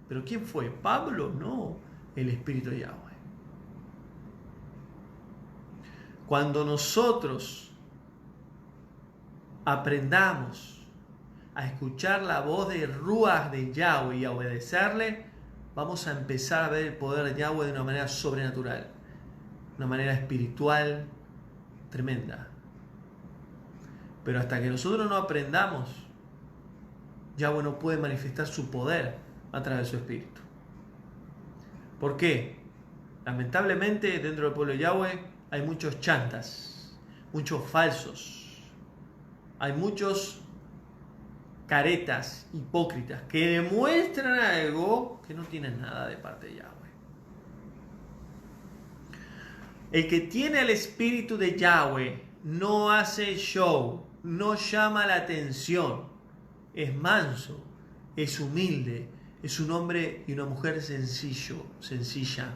¿Pero quién fue? ¿Pablo? No, el Espíritu de Yahweh. Cuando nosotros aprendamos a escuchar la voz de Ruach de Yahweh y a obedecerle, vamos a empezar a ver el poder de Yahweh de una manera sobrenatural, una manera espiritual tremenda. Pero hasta que nosotros no aprendamos, Yahweh no puede manifestar su poder a través de su espíritu. ¿Por qué? Lamentablemente dentro del pueblo de Yahweh hay muchos chantas, muchos falsos, hay muchos caretas hipócritas que demuestran algo que no tienen nada de parte de Yahweh. El que tiene el espíritu de Yahweh no hace show, no llama la atención, es manso, es humilde, es un hombre y una mujer sencilla.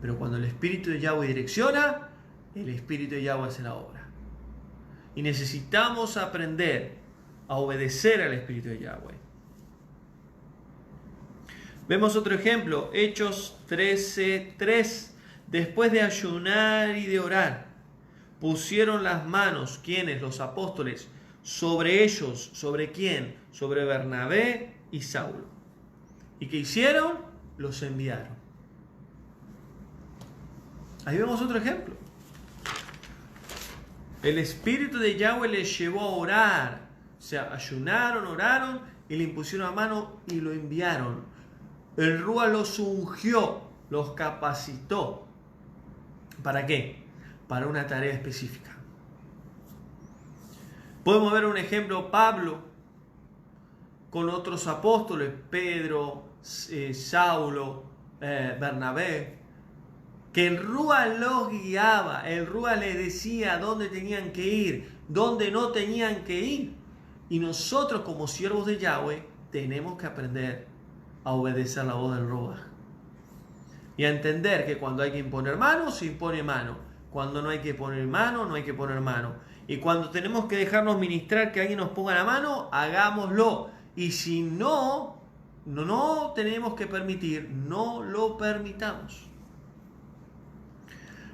Pero cuando el espíritu de Yahweh direcciona, el espíritu de Yahweh hace la obra. Y necesitamos aprender a obedecer al espíritu de Yahweh. Vemos otro ejemplo, Hechos 13:3. Después de ayunar y de orar, pusieron las manos, ¿quiénes? Los apóstoles, sobre ellos. ¿Sobre quién? Sobre Bernabé y Saulo. ¿Y qué hicieron? Los enviaron. Ahí vemos otro ejemplo. El espíritu de Yahweh les llevó a orar. O sea, ayunaron, oraron y le impusieron la mano y lo enviaron. El Rúa los ungió, los capacitó. ¿Para qué? Para una tarea específica. Podemos ver un ejemplo, Pablo, con otros apóstoles, Pedro, Saulo, Bernabé, que el Rúa los guiaba, el Rúa les decía dónde tenían que ir, dónde no tenían que ir. Y nosotros como siervos de Yahweh tenemos que aprender a obedecer la voz del Rúa. Y a entender que cuando hay que imponer mano, se impone mano. Cuando no hay que poner mano, no hay que poner mano. Y cuando tenemos que dejarnos ministrar, que alguien nos ponga la mano, hagámoslo. Y si no tenemos que permitir, no lo permitamos.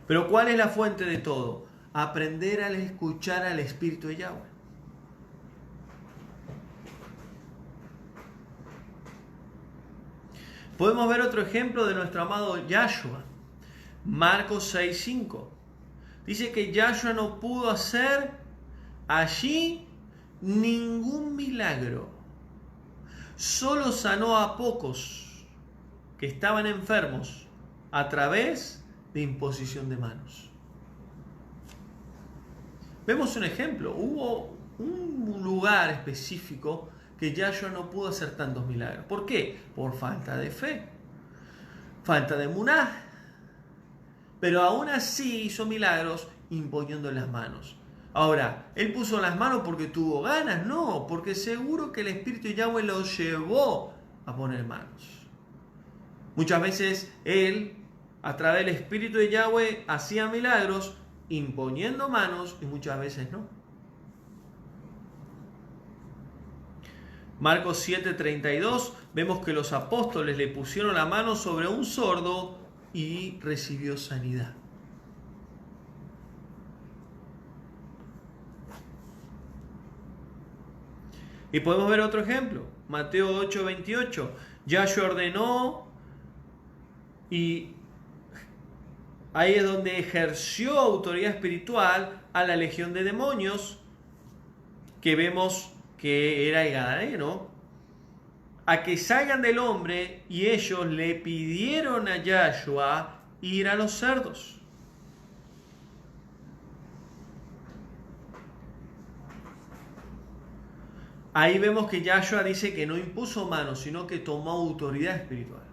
Pero ¿cuál es la fuente de todo? Aprender a escuchar al Espíritu de Yahweh. Podemos ver otro ejemplo de nuestro amado Yahshua. Marcos 6:5. Dice que Yahshua no pudo hacer allí ningún milagro. Solo sanó a pocos que estaban enfermos a través de imposición de manos. Vemos un ejemplo. Hubo un lugar específico que Yahshua no pudo hacer tantos milagros. ¿Por qué? Por falta de fe, falta de emuná. Pero aún así hizo milagros imponiendo las manos. Ahora, ¿él puso las manos porque tuvo ganas? No, porque seguro que el Espíritu de Yahweh lo llevó a poner manos. Muchas veces él, a través del Espíritu de Yahweh, hacía milagros imponiendo manos y muchas veces no. Marcos 7:32, vemos que los apóstoles le pusieron la mano sobre un sordo y recibió sanidad. Y podemos ver otro ejemplo, Mateo 8:28. Yahshua ordenó y ahí es donde ejerció autoridad espiritual a la legión de demonios, que vemos que era el Gadareno, a que salgan del hombre, y ellos le pidieron a Yahshua ir a los cerdos. Ahí vemos que Yahshua dice que no impuso manos, sino que tomó autoridad espiritual.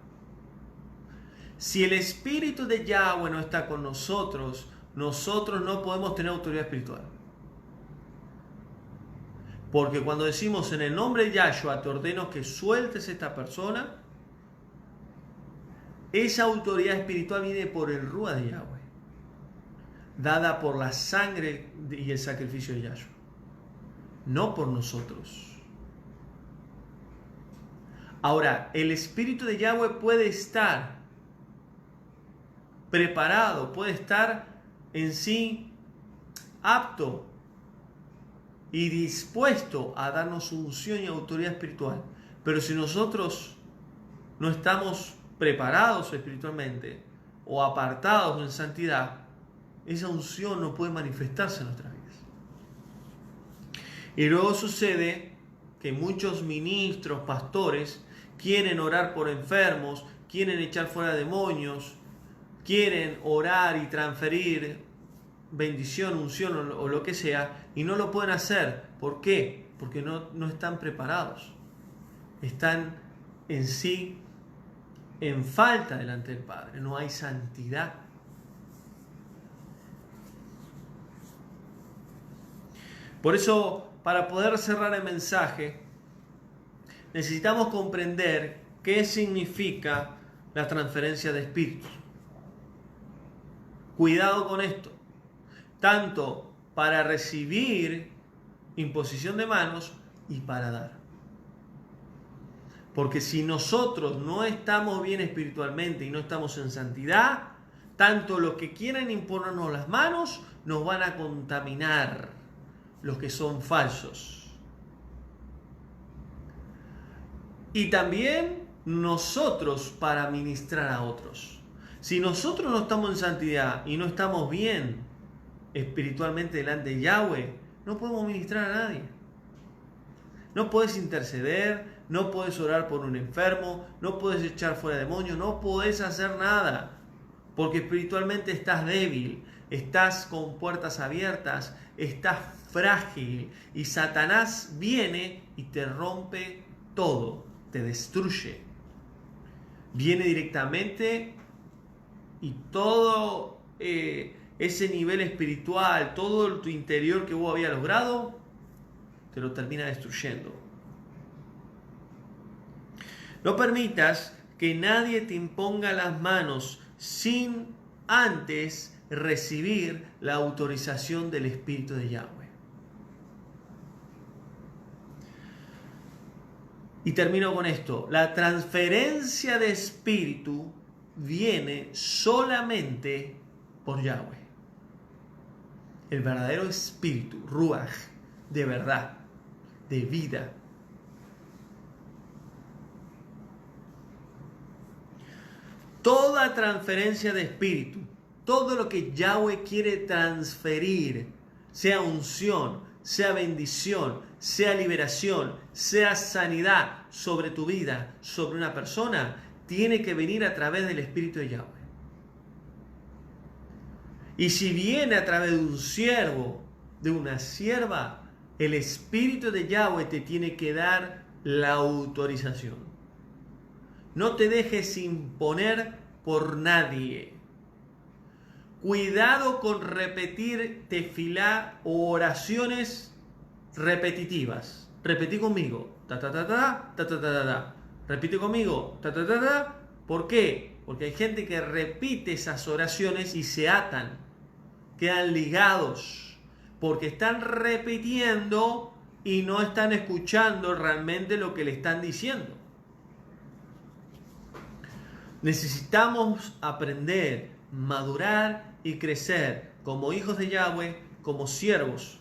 Si el Espíritu de Yahweh no está con nosotros, nosotros no podemos tener autoridad espiritual. Porque cuando decimos en el nombre de Yahshua te ordeno que sueltes a esta persona, esa autoridad espiritual viene por el Ruach de Yahweh, dada por la sangre y el sacrificio de Yahshua, no por nosotros. Ahora, el Espíritu de Yahweh puede estar preparado, puede estar en sí apto y dispuesto a darnos unción y autoridad espiritual. Pero si nosotros no estamos preparados espiritualmente o apartados en santidad, esa unción no puede manifestarse en nuestras vidas. Y luego sucede que muchos ministros, pastores, quieren orar por enfermos, quieren echar fuera demonios, quieren orar y transferir bendición, unción o lo que sea, y no lo pueden hacer. ¿Por qué? Porque no están preparados. Están en sí en falta delante del Padre. No hay santidad. Por eso, para poder cerrar el mensaje, necesitamos comprender qué significa la transferencia de espíritus. Cuidado con esto. Tanto para recibir imposición de manos y para dar. Porque si nosotros no estamos bien espiritualmente y no estamos en santidad, tanto los que quieran imponernos las manos nos van a contaminar, los que son falsos. Y también nosotros para ministrar a otros. Si nosotros no estamos en santidad y no estamos bien espiritualmente delante de Yahweh, no podemos ministrar a nadie. No puedes interceder, no puedes orar por un enfermo, no puedes echar fuera demonios, no puedes hacer nada, porque espiritualmente estás débil, estás con puertas abiertas, estás frágil, y Satanás viene y te rompe todo, te destruye. Viene directamente y todo ese nivel espiritual, todo tu interior que vos habías logrado, te lo termina destruyendo. No permitas que nadie te imponga las manos sin antes recibir la autorización del Espíritu de Yahweh. Y termino con esto. La transferencia de espíritu viene solamente por Yahweh. El verdadero espíritu, Ruach, de verdad, de vida. Toda transferencia de espíritu, todo lo que Yahweh quiere transferir, sea unción, sea bendición, sea liberación, sea sanidad, sobre tu vida, sobre una persona, tiene que venir a través del Espíritu de Yahweh. Y si viene a través de un siervo, de una sierva, el Espíritu de Yahweh te tiene que dar la autorización. No te dejes imponer por nadie. Cuidado con repetir tefilá o oraciones repetitivas. Repetí conmigo. Ta ta ta ta ta ta ta ta. Repite conmigo. Ta ta ta ta. ¿Por qué? Porque hay gente que repite esas oraciones y se atan. Quedan ligados. Porque están repitiendo y no están escuchando realmente lo que le están diciendo. Necesitamos aprender, madurar y crecer como hijos de Yahweh, como siervos.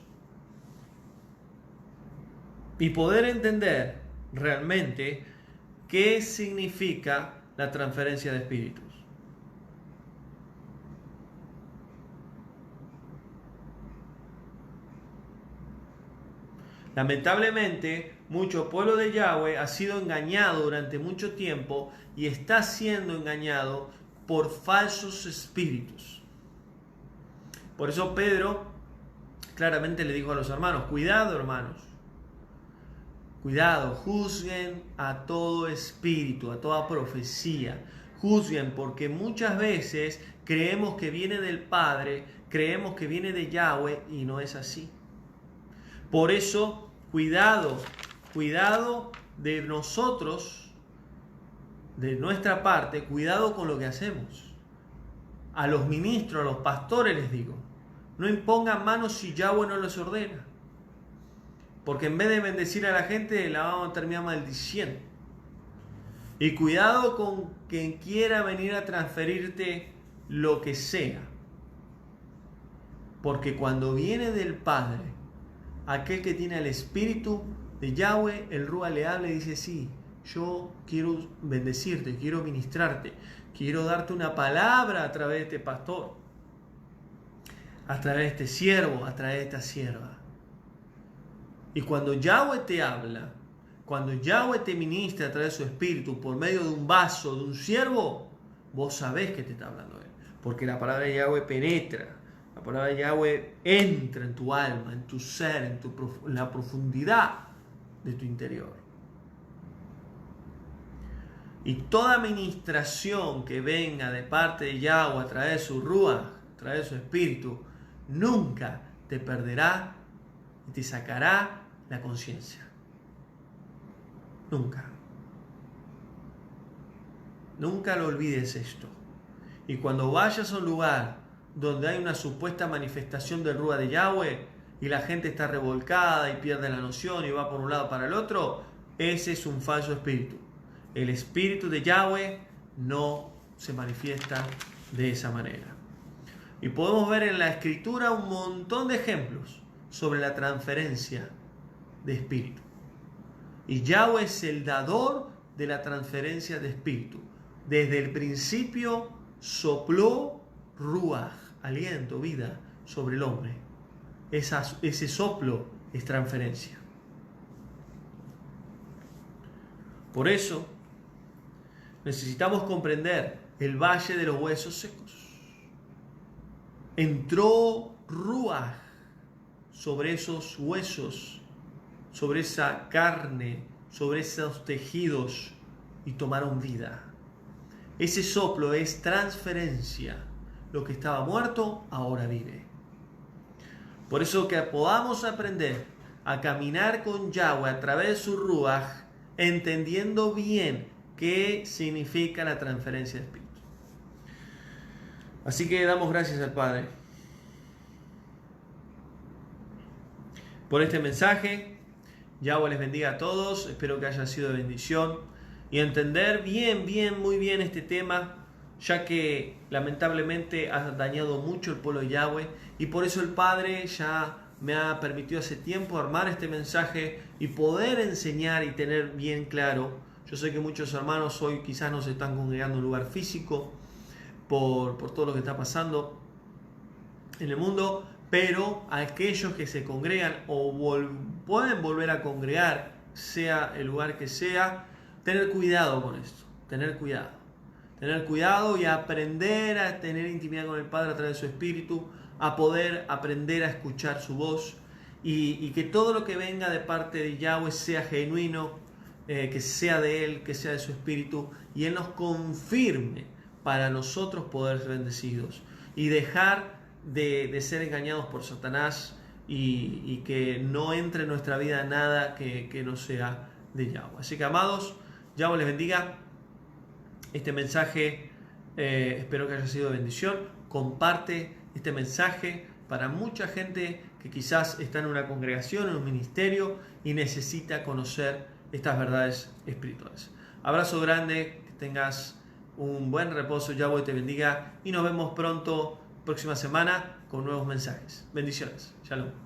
Y poder entender realmente qué significa la transferencia de espíritus. Lamentablemente, mucho pueblo de Yahweh ha sido engañado durante mucho tiempo y está siendo engañado por falsos espíritus. Por eso Pedro claramente le dijo a los hermanos, cuidado hermanos, cuidado, juzguen a todo espíritu, a toda profecía, juzguen porque muchas veces creemos que viene del Padre, creemos que viene de Yahweh y no es así. Por eso, cuidado de nosotros, de nuestra parte, cuidado con lo que hacemos. A los ministros, a los pastores les digo, no impongan manos si Yahweh no les ordena. Porque en vez de bendecir a la gente, la vamos a terminar maldiciendo. Y cuidado con quien quiera venir a transferirte lo que sea. Porque cuando viene del Padre, aquel que tiene el Espíritu de Yahweh, el Rúa le habla y dice, sí, yo quiero bendecirte, quiero ministrarte, quiero darte una palabra a través de este pastor, a través de este siervo, a través de esta sierva. Y cuando Yahweh te habla, cuando Yahweh te ministra a través de su Espíritu por medio de un vaso, de un siervo, vos sabés que te está hablando Él. Porque la palabra de Yahweh penetra. La palabra de Yahweh entra en tu alma, en tu ser, en la profundidad de tu interior. Y toda ministración que venga de parte de Yahweh a través de su Ruach, a través de su Espíritu, nunca te perderá y te sacará la conciencia. Nunca. Nunca lo olvides esto. Y cuando vayas a un lugar donde hay una supuesta manifestación del Ruach de Yahweh y la gente está revolcada y pierde la noción y va por un lado para el otro, ese es un falso espíritu. El espíritu de Yahweh no se manifiesta de esa manera. Y podemos ver en la escritura un montón de ejemplos sobre la transferencia de espíritu. Y Yahweh es el dador de la transferencia de espíritu. Desde el principio sopló Ruach, aliento, vida, sobre el hombre. Ese soplo es transferencia. Por eso, necesitamos comprender el valle de los huesos secos. Entró Ruach sobre esos huesos, sobre esa carne, sobre esos tejidos y tomaron vida. Ese soplo es transferencia. Lo que estaba muerto ahora vive. Por eso que podamos aprender a caminar con Yahweh a través de su Ruach, entendiendo bien qué significa la transferencia de espíritu. Así que damos gracias al Padre por este mensaje. Yahweh les bendiga a todos. Espero que haya sido de bendición y entender muy bien este tema, ya que lamentablemente ha dañado mucho el pueblo de Yahweh, y por eso el Padre ya me ha permitido hace tiempo armar este mensaje y poder enseñar y tener bien claro. Yo sé que muchos hermanos hoy quizás no se están congregando en un lugar físico por todo lo que está pasando en el mundo, pero aquellos que se congregan o pueden volver a congregar sea el lugar que sea, tener cuidado con esto, tener cuidado y aprender a tener intimidad con el Padre a través de su Espíritu, a poder aprender a escuchar su voz y que todo lo que venga de parte de Yahweh sea genuino, que sea de Él, que sea de su Espíritu, y Él nos confirme para nosotros poder ser bendecidos y dejar de ser engañados por Satanás y que no entre en nuestra vida nada que no sea de Yahweh. Así que, amados, Yahweh les bendiga. Este mensaje espero que haya sido de bendición. Comparte este mensaje para mucha gente que quizás está en una congregación, en un ministerio y necesita conocer estas verdades espirituales. Abrazo grande, que tengas un buen reposo. Yahweh te bendiga y nos vemos pronto, próxima semana, con nuevos mensajes. Bendiciones. Shalom.